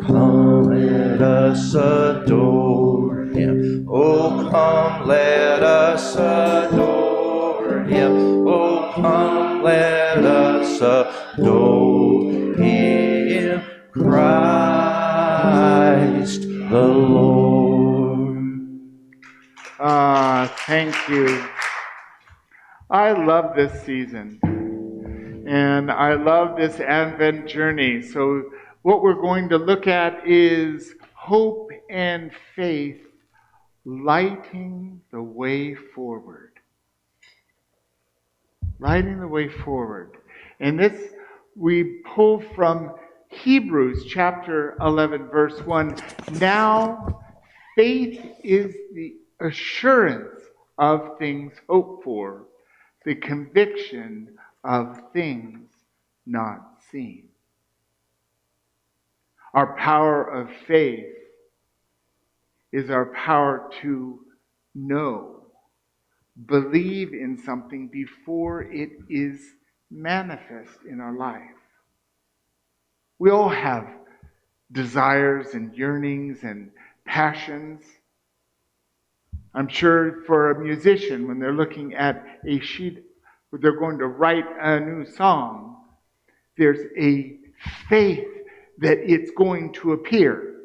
come, let us adore him. Oh, come, let us adore him. Oh, come, let us adore him, Christ the Lord. Thank you. I love this season. And I love this Advent journey. So what we're going to look at is hope and faith lighting the way forward. Lighting the way forward. And this we pull from Hebrews chapter 11, verse 1. Now, faith is the assurance of things hoped for, the conviction of things not seen. Our power of faith is our power to know, believe in something before it is manifest in our life. We all have desires and yearnings and passions. I'm sure for a musician, when they're looking at a sheet where they're going to write a new song, there's a faith that it's going to appear.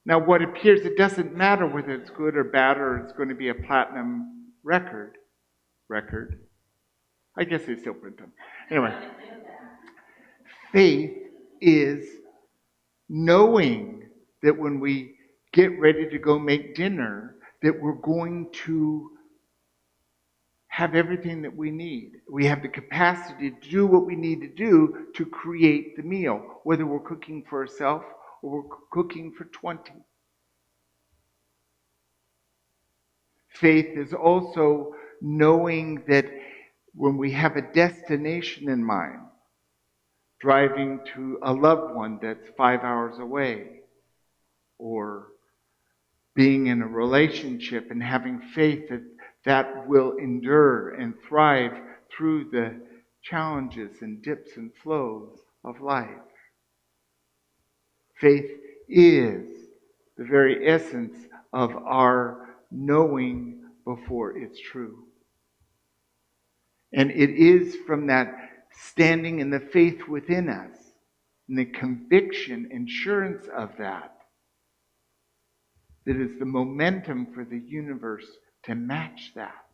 Now, what appears, it doesn't matter whether it's good or bad or it's going to be a platinum record. I guess they still print them. Anyway, faith is knowing that when we get ready to go make dinner, that we're going to have everything that we need. We have the capacity to do what we need to do to create the meal, whether we're cooking for ourselves or we're cooking for 20. Faith is also knowing that when we have a destination in mind, driving to a loved one that's 5 hours away, or being in a relationship and having faith that that will endure and thrive through the challenges and dips and flows of life. Faith is the very essence of our knowing before it's true. And it is from that standing in the faith within us, and the conviction, assurance of that is the momentum for the universe to match that.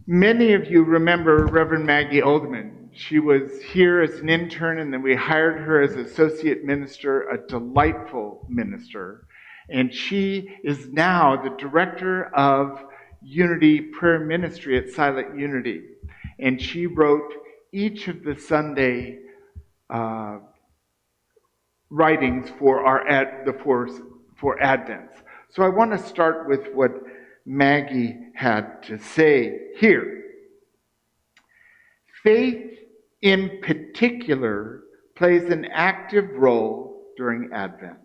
Many of you remember Reverend Maggie Oldman. She was here as an intern, and then we hired her as associate minister, a delightful minister. And she is now the director of Unity Prayer Ministry at Silent Unity. And she wrote each of the Sunday writings for for Advent. So I want to start with what Maggie had to say here. Faith in particular plays an active role during Advent.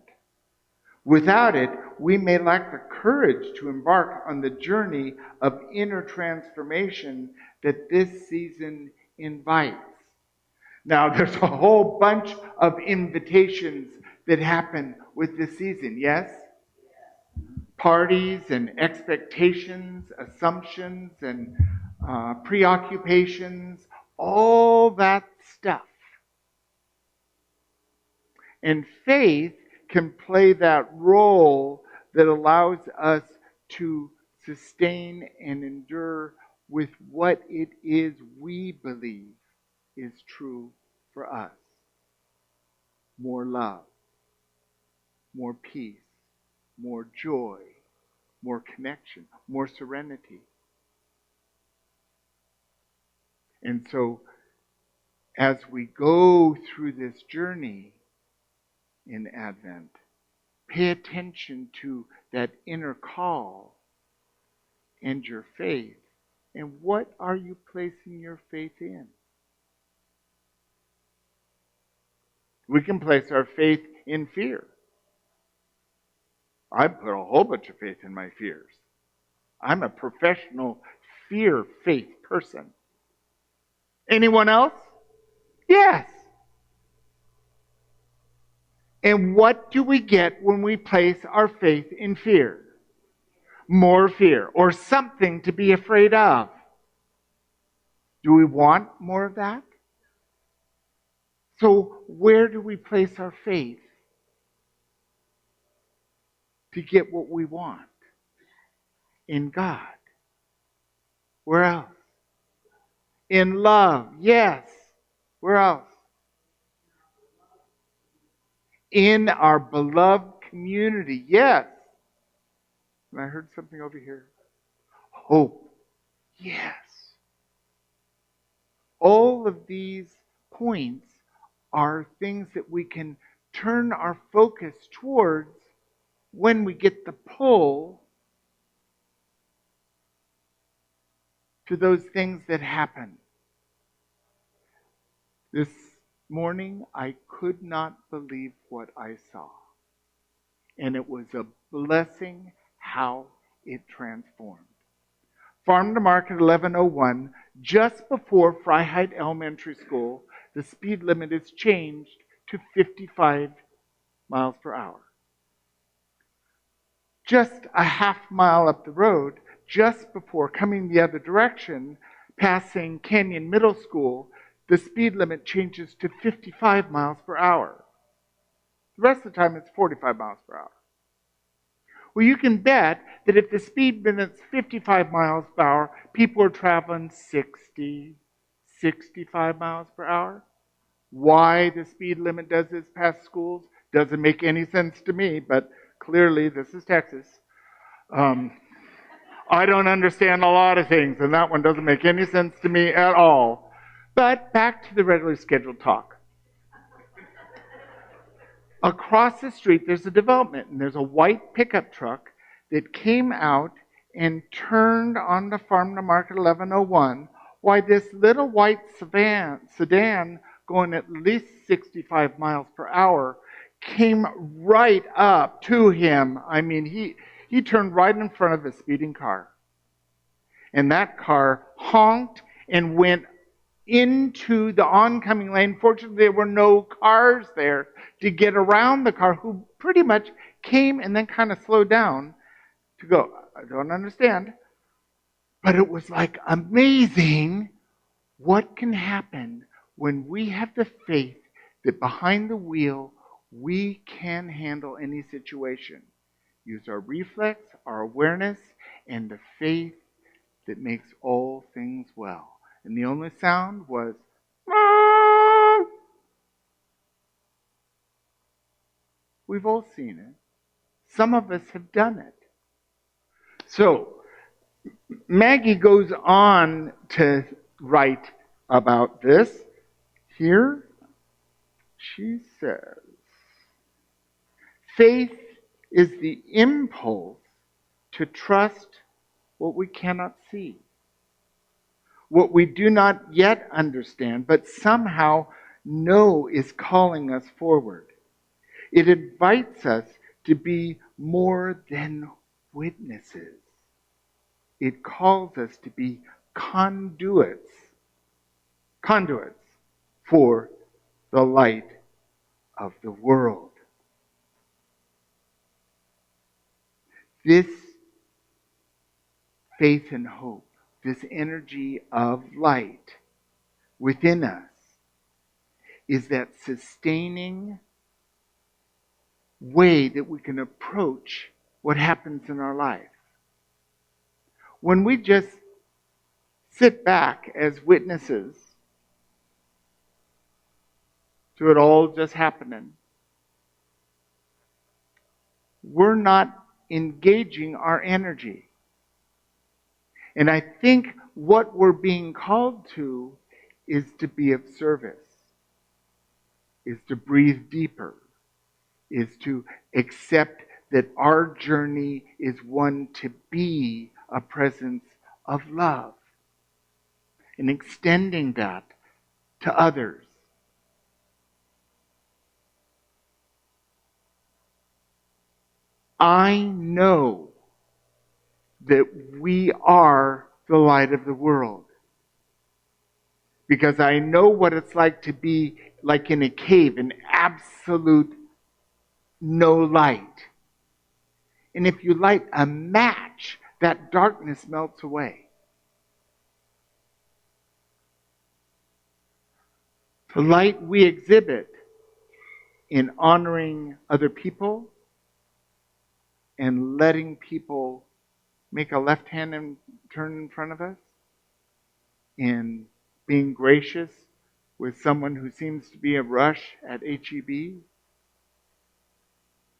Without it, we may lack the courage to embark on the journey of inner transformation that this season invites. Now, there's a whole bunch of invitations that happen with this season, yes? Parties and expectations, assumptions and preoccupations, all that stuff. And faith can play that role that allows us to sustain and endure with what it is we believe is true for us. More love, more peace, more joy, more connection, more serenity. And so, as we go through this journey in Advent, pay attention to that inner call and your faith. And what are you placing your faith in? We can place our faith in fear. I put a whole bunch of faith in my fears. I'm a professional fear-faith person. Anyone else? Yes. And what do we get when we place our faith in fear? More fear, or something to be afraid of. Do we want more of that? So where do we place our faith to get what we want? In God. Where else? In love, yes. Where else? In our beloved community, yes. And I heard something over here. Hope, yes. All of these points are things that we can turn our focus towards when we get the pull to those things that happen. This morning, I could not believe what I saw. And it was a blessing how it transformed. Farm to Market 1101, just before Freiheit Elementary School, the speed limit is changed to 55 miles per hour. Just a half mile up the road, just before coming the other direction, passing Canier Middle School, the speed limit changes to 55 miles per hour. The rest of the time it's 45 miles per hour. Well, you can bet that if the speed limit's 55 miles per hour, people are traveling 60, 65 miles per hour. Why the speed limit does this past schools doesn't make any sense to me, but clearly this is Texas. I don't understand a lot of things, and that one doesn't make any sense to me at all. But back to the regularly scheduled talk. Across the street, there's a development, and there's a white pickup truck that came out and turned on the Farm to Market 1101, while this little white sedan going at least 65 miles per hour came right up to him. I mean, he turned right in front of a speeding car. And that car honked and went into the oncoming lane. Fortunately, there were no cars there to get around the car, who pretty much came and then kind of slowed down to go, I don't understand. But it was like amazing what can happen when we have the faith that behind the wheel we can handle any situation. Use our reflex, our awareness, and the faith that makes all things well. And the only sound was, "Mom!" We've all seen it. Some of us have done it. So, Maggie goes on to write about this. Here, she says, faith is the impulse to trust what we cannot see, what we do not yet understand, but somehow know is calling us forward. It invites us to be more than witnesses. It calls us to be conduits for the light of the world. This faith and hope, this energy of light within us, is that sustaining way that we can approach what happens in our life. When we just sit back as witnesses to it all just happening, we're not engaging our energy. And I think what we're being called to is to be of service, is to breathe deeper, is to accept that our journey is one to be a presence of love and extending that to others. I know that we are the light of the world because I know what it's like to be like in a cave, in absolute no light. And if you light a match, that darkness melts away. The light we exhibit in honoring other people and letting people make a left hand and turn in front of us, in being gracious with someone who seems to be a rush at HEB,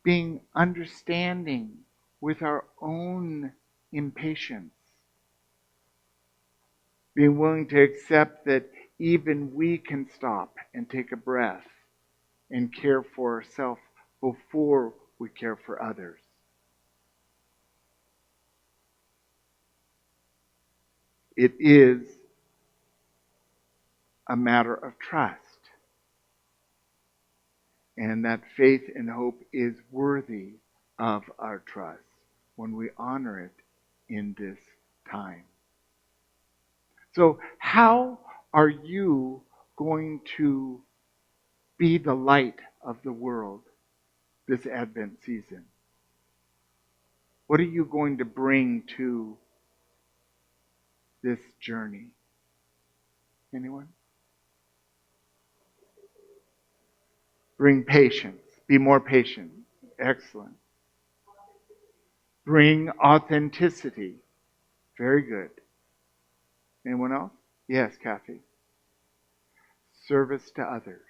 being understanding with our own impatience, being willing to accept that even we can stop and take a breath and care for ourselves before we care for others. It is a matter of trust. And that faith and hope is worthy of our trust when we honor it in this time. So how are you going to be the light of the world this Advent season? What are you going to bring to this journey? Anyone? Bring patience. Be more patient. Excellent. Bring authenticity. Very good. Anyone else? Yes, Kathy. Service to others.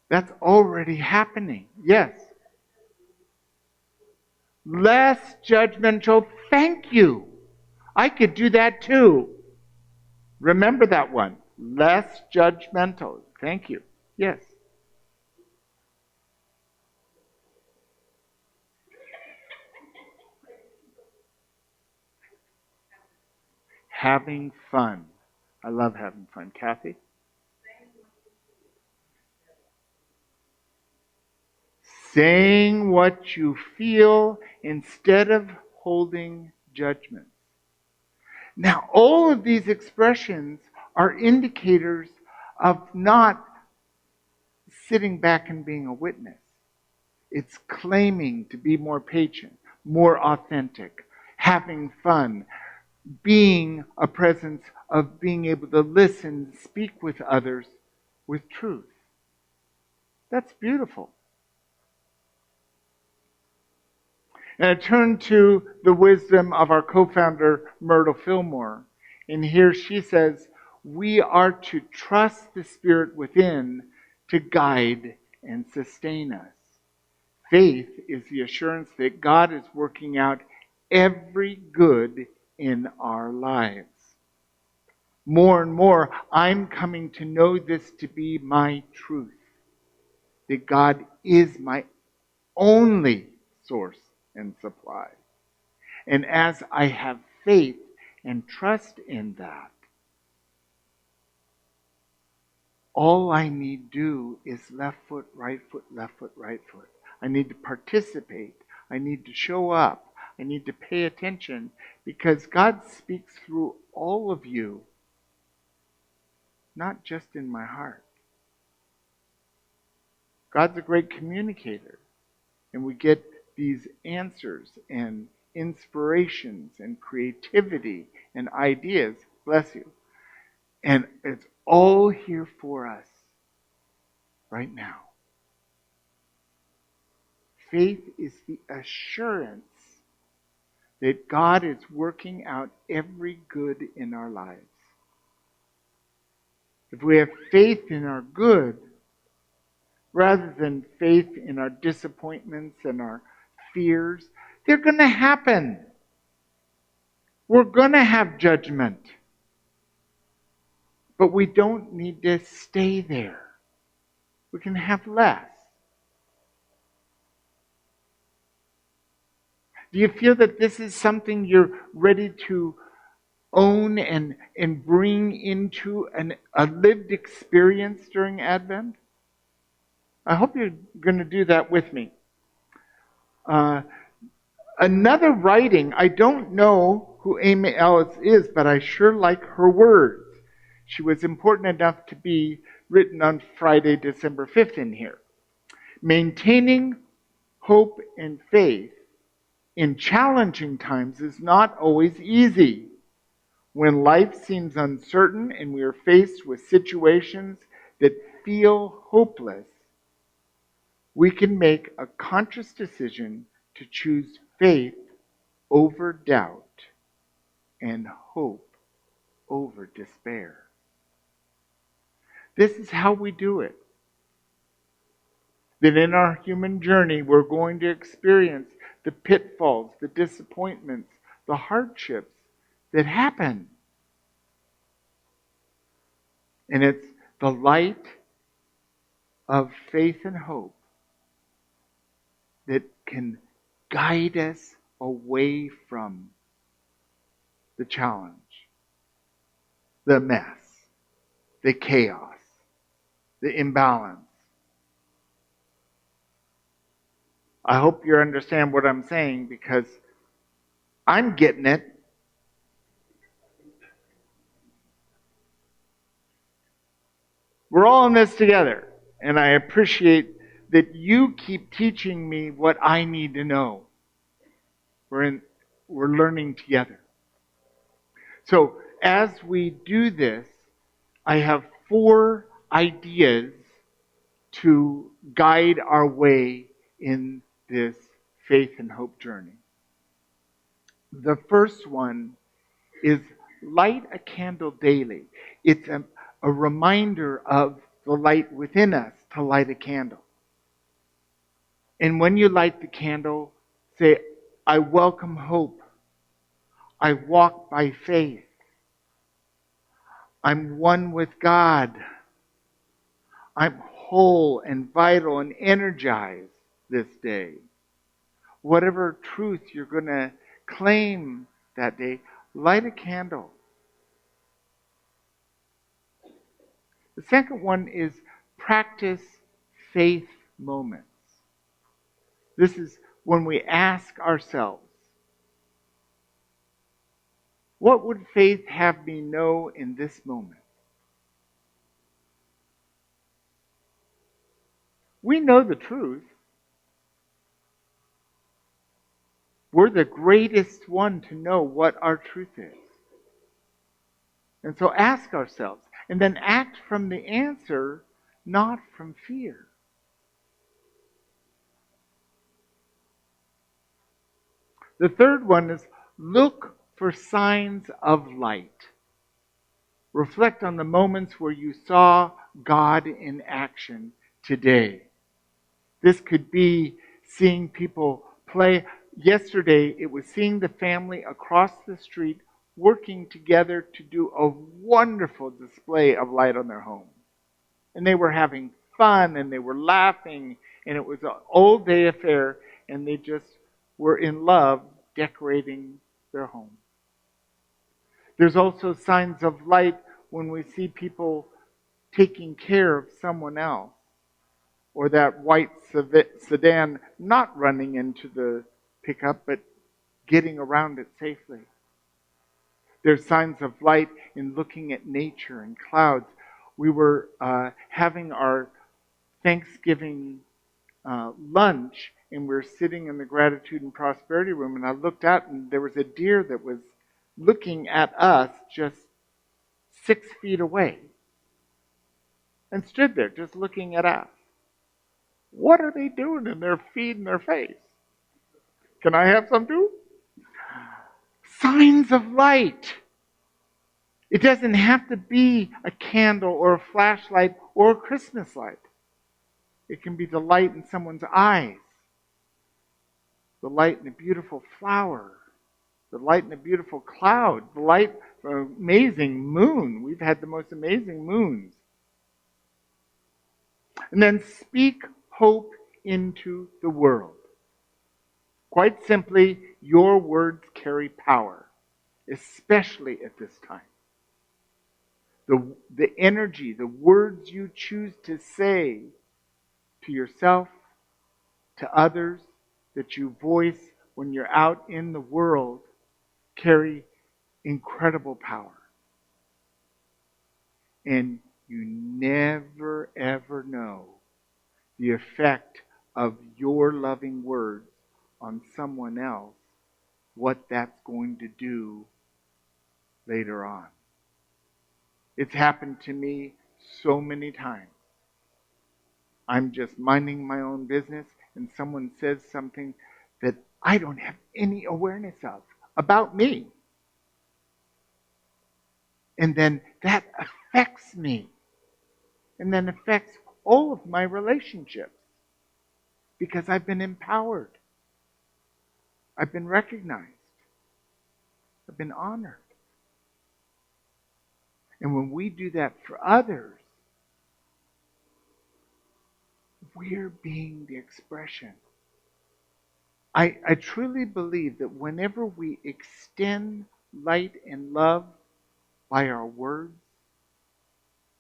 That's already happening. Yes. Less judgmental. Thank you. I could do that too. Remember that one. Less judgmental. Thank you. Yes. Having fun. I love having fun. Kathy? Saying what you feel instead of holding judgment. Now, all of these expressions are indicators of not sitting back and being a witness. It's claiming to be more patient, more authentic, having fun, being a presence of being able to listen, speak with others with truth. That's beautiful. And I turn to the wisdom of our co-founder, Myrtle Fillmore. And here she says, we are to trust the Spirit within to guide and sustain us. Faith is the assurance that God is working out every good in our lives. More and more, I'm coming to know this to be my truth. That God is my only source and supply. And as I have faith and trust in that, all I need do is left foot, right foot, left foot, right foot. I need to participate. I need to show up. I need to pay attention because God speaks through all of you, not just in my heart. God's a great communicator, and we get these answers and inspirations and creativity and ideas. Bless you. And it's all here for us right now. Faith is the assurance that God is working out every good in our lives. If we have faith in our good, rather than faith in our disappointments and our fears, they're going to happen. We're going to have judgment. But we don't need to stay there. We can have less. Do you feel that this is something you're ready to own and bring into a lived experience during Advent? I hope you're going to do that with me. Another writing, I don't know who Amy Ellis is, but I sure like her words. She was important enough to be written on Friday, December 5th in here. Maintaining hope and faith in challenging times is not always easy. When life seems uncertain and we are faced with situations that feel hopeless, we can make a conscious decision to choose faith over doubt and hope over despair. This is how we do it. That in our human journey, we're going to experience the pitfalls, the disappointments, the hardships that happen. And it's the light of faith and hope that can guide us away from the challenge, the mess, the chaos, the imbalance. I hope you understand what I'm saying because I'm getting it. We're all in this together, and I appreciate that you keep teaching me what I need to know. We're learning together. So as we do this, I have 4 ideas to guide our way in this faith and hope journey. The first one is light a candle daily. It's a reminder of the light within us to light a candle. And when you light the candle, say, I welcome hope. I walk by faith. I'm one with God. I'm whole and vital and energized this day. Whatever truth you're going to claim that day, light a candle. The second one is practice faith moments. This is when we ask ourselves, what would faith have me know in this moment? We know the truth. We're the greatest one to know what our truth is. And so ask ourselves, and then act from the answer, not from fear. The third one is look for signs of light. Reflect on the moments where you saw God in action today. This could be seeing people play. Yesterday, it was seeing the family across the street working together to do a wonderful display of light on their home. And they were having fun and they were laughing, and it was an all-day affair, and they just were in love decorating their home. There's also signs of light when we see people taking care of someone else, or that white sedan not running into the pickup, but getting around it safely. There's signs of light in looking at nature and clouds. We were having our Thanksgiving lunch, and we were sitting in the Gratitude and Prosperity room, and I looked out, and there was a deer that was looking at us just 6 feet away and stood there just looking at us. What are they doing? And they're feeding their face. Can I have some too? Signs of light. It doesn't have to be a candle or a flashlight or a Christmas light. It can be the light in someone's eyes, the light in a beautiful flower, the light in a beautiful cloud, the light from an amazing moon. We've had the most amazing moons. And then speak hope into the world. Quite simply, your words carry power, especially at this time. The energy, the words you choose to say to yourself, to others, that you voice when you're out in the world, carry incredible power. And you never, ever know the effect of your loving words on someone else, what that's going to do later on. It's happened to me so many times. I'm just minding my own business and someone says something that I don't have any awareness of about me. And then that affects me. And then affects all of my relationships. Because I've been empowered. I've been recognized. I've been honored. And when we do that for others, we're being the expression. I truly believe that whenever we extend light and love by our words,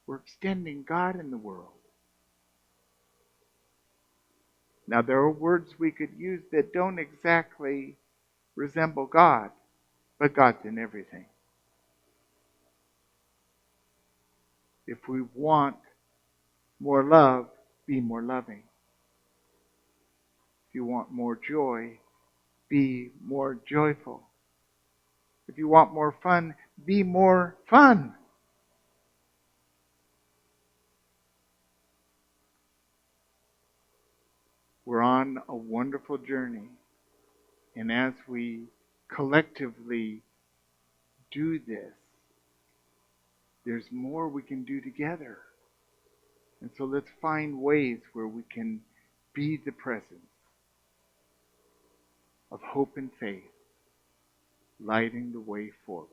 we're extending God in the world. Now, there are words we could use that don't exactly resemble God, but God's in everything. If we want more love, be more loving. If you want more joy, be more joyful. If you want more fun, be more fun. We're on a wonderful journey. And as we collectively do this, there's more we can do together. And so let's find ways where we can be the presence of hope and faith, lighting the way forward.